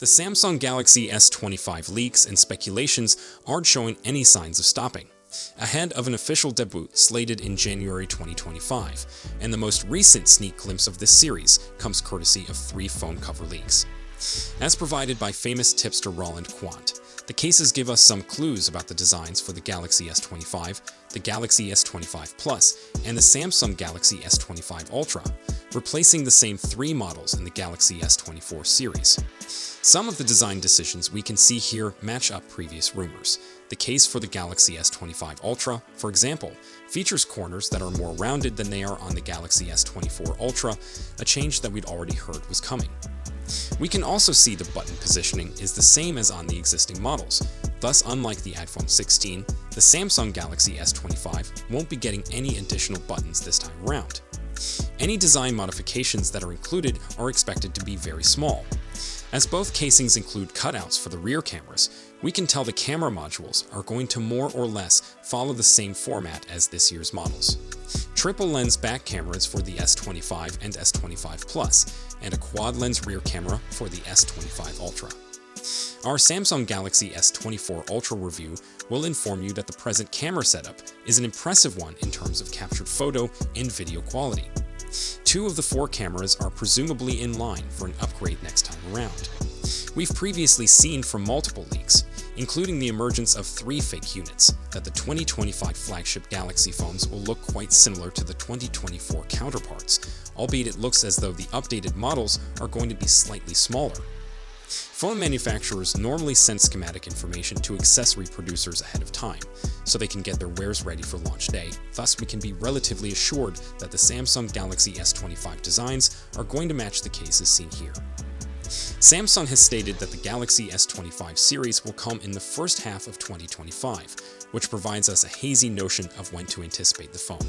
The Samsung Galaxy S25 leaks and speculations aren't showing any signs of stopping. Ahead of an official debut slated in January 2025, and the most recent sneak glimpse of this series comes courtesy of 3 phone cover leaks. As provided by famous tipster Roland Quandt, the cases give us some clues about the designs for the Galaxy S25, the Galaxy S25 Plus, and the Samsung Galaxy S25 Ultra, replacing the same 3 models in the Galaxy S24 series. Some of the design decisions we can see here match up previous rumors. The case for the Galaxy S25 Ultra, for example, features corners that are more rounded than they are on the Galaxy S24 Ultra, a change that we'd already heard was coming. We can also see the button positioning is the same as on the existing models. Thus, unlike the iPhone 16, the Samsung Galaxy S25 won't be getting any additional buttons this time around. Any design modifications that are included are expected to be very small. As both casings include cutouts for the rear cameras, we can tell the camera modules are going to more or less follow the same format as this year's models. Triple lens back cameras for the S25 and S25 Plus, and a quad lens rear camera for the S25 Ultra. Our Samsung Galaxy S24 Ultra review will inform you that the present camera setup is an impressive one in terms of captured photo and video quality. 2 of the 4 cameras are presumably in line for an upgrade next time around. We've previously seen from multiple leaks, including the emergence of 3 fake units, that the 2025 flagship Galaxy phones will look quite similar to the 2024 counterparts, albeit it looks as though the updated models are going to be slightly smaller. Phone manufacturers normally send schematic information to accessory producers ahead of time, so they can get their wares ready for launch day. Thus, we can be relatively assured that the Samsung Galaxy S25 designs are going to match the cases seen here. Samsung has stated that the Galaxy S25 series will come in the first half of 2025, which provides us a hazy notion of when to anticipate the phone.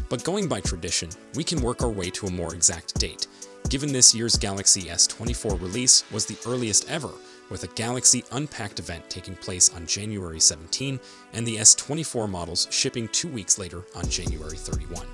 But going by tradition, we can work our way to a more exact date, given this year's Galaxy S24 release was the earliest ever, with a Galaxy Unpacked event taking place on January 17 and the S24 models shipping 2 weeks later on January 31.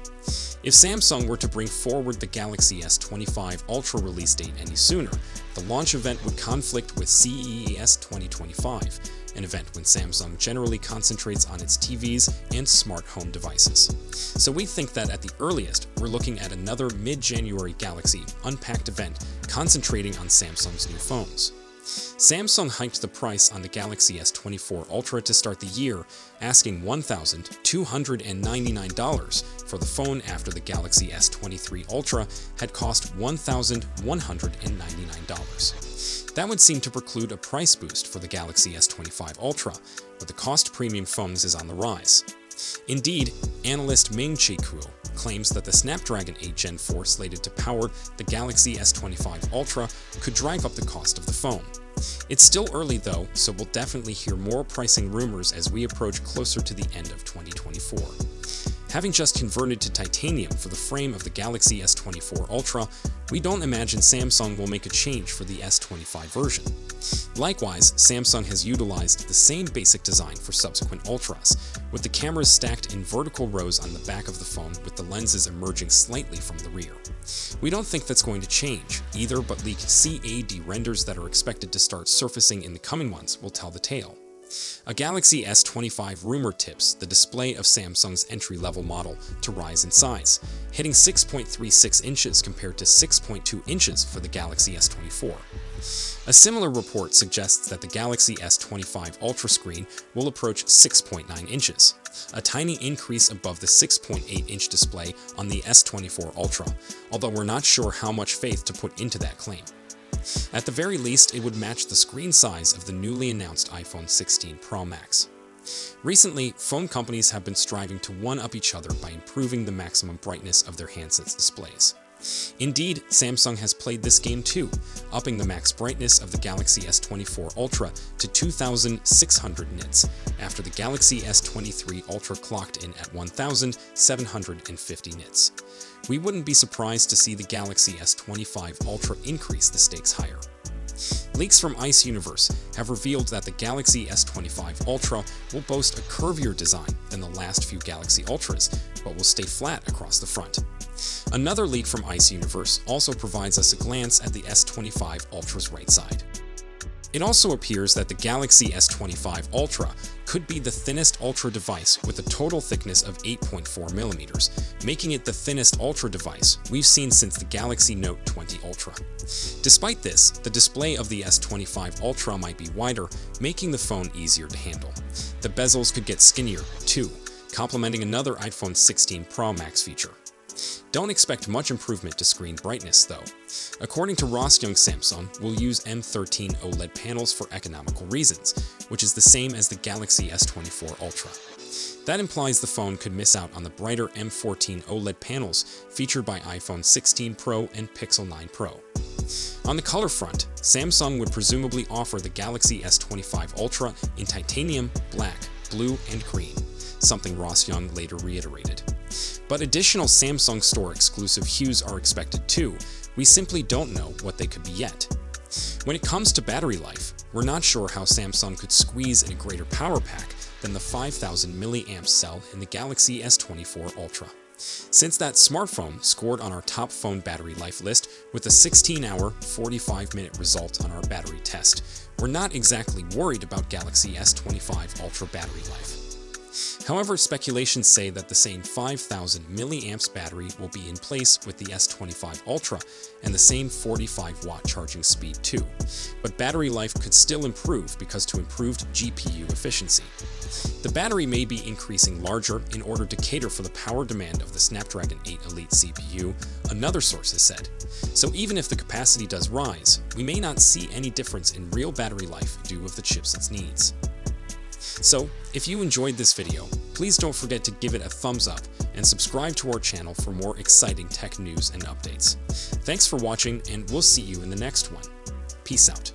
If Samsung were to bring forward the Galaxy S25 Ultra release date any sooner, the launch event would conflict with CES 2025, an event when Samsung generally concentrates on its TVs and smart home devices. So we think that at the earliest, we're looking at another mid-January Galaxy Unpacked event concentrating on Samsung's new phones. Samsung hiked the price on the Galaxy S24 Ultra to start the year, asking $1,299 for the phone after the Galaxy S23 Ultra had cost $1,199. That would seem to preclude a price boost for the Galaxy S25 Ultra, but the cost premium phones is on the rise. Indeed, analyst Ming-Chi Kuo claims that the Snapdragon 8 Gen 4 slated to power the Galaxy S25 Ultra could drive up the cost of the phone. It's still early though, so we'll definitely hear more pricing rumors as we approach closer to the end of 2024. Having just converted to titanium for the frame of the Galaxy S24 Ultra, we don't imagine Samsung will make a change for the S25 version. Likewise, Samsung has utilized the same basic design for subsequent Ultras, with the cameras stacked in vertical rows on the back of the phone with the lenses emerging slightly from the rear. We don't think that's going to change either, but leaked CAD renders that are expected to start surfacing in the coming months will tell the tale. A Galaxy S25 rumor tips the display of Samsung's entry-level model to rise in size, hitting 6.36 inches compared to 6.2 inches for the Galaxy S24. A similar report suggests that the Galaxy S25 Ultra screen will approach 6.9 inches, a tiny increase above the 6.8-inch display on the S24 Ultra, although we're not sure how much faith to put into that claim. At the very least, it would match the screen size of the newly announced iPhone 16 Pro Max. Recently, phone companies have been striving to one-up each other by improving the maximum brightness of their handsets' displays. Indeed, Samsung has played this game too, upping the max brightness of the Galaxy S24 Ultra to 2,600 nits, after the Galaxy S23 Ultra clocked in at 1,750 nits. We wouldn't be surprised to see the Galaxy S25 Ultra increase the stakes higher. Leaks from Ice Universe have revealed that the Galaxy S25 Ultra will boast a curvier design than the last few Galaxy Ultras, but will stay flat across the front. Another leak from Ice Universe also provides us a glance at the S25 Ultra's right side. It also appears that the Galaxy S25 Ultra could be the thinnest Ultra device with a total thickness of 8.4mm, making it the thinnest Ultra device we've seen since the Galaxy Note 20 Ultra. Despite this, the display of the S25 Ultra might be wider, making the phone easier to handle. The bezels could get skinnier, too, complementing another iPhone 16 Pro Max feature. Don't expect much improvement to screen brightness, though. According to Ross Young, Samsung will use M13 OLED panels for economical reasons, which is the same as the Galaxy S24 Ultra. That implies the phone could miss out on the brighter M14 OLED panels featured by iPhone 16 Pro and Pixel 9 Pro. On the color front, Samsung would presumably offer the Galaxy S25 Ultra in titanium, black, blue, and green, something Ross Young later reiterated. But additional Samsung Store exclusive hues are expected too. We simply don't know what they could be yet. When it comes to battery life, we're not sure how Samsung could squeeze in a greater power pack than the 5000 mAh cell in the Galaxy S24 Ultra. Since that smartphone scored on our top phone battery life list with a 16-hour, 45-minute result on our battery test, we're not exactly worried about Galaxy S25 Ultra battery life. However, speculations say that the same 5000 mAh battery will be in place with the S25 Ultra and the same 45-watt charging speed too, but battery life could still improve because to improved GPU efficiency. The battery may be increasing larger in order to cater for the power demand of the Snapdragon 8 Elite CPU, another source has said. So even if the capacity does rise, we may not see any difference in real battery life due to the chipset's needs. So, if you enjoyed this video, please don't forget to give it a thumbs up and subscribe to our channel for more exciting tech news and updates. Thanks for watching, and we'll see you in the next one. Peace out.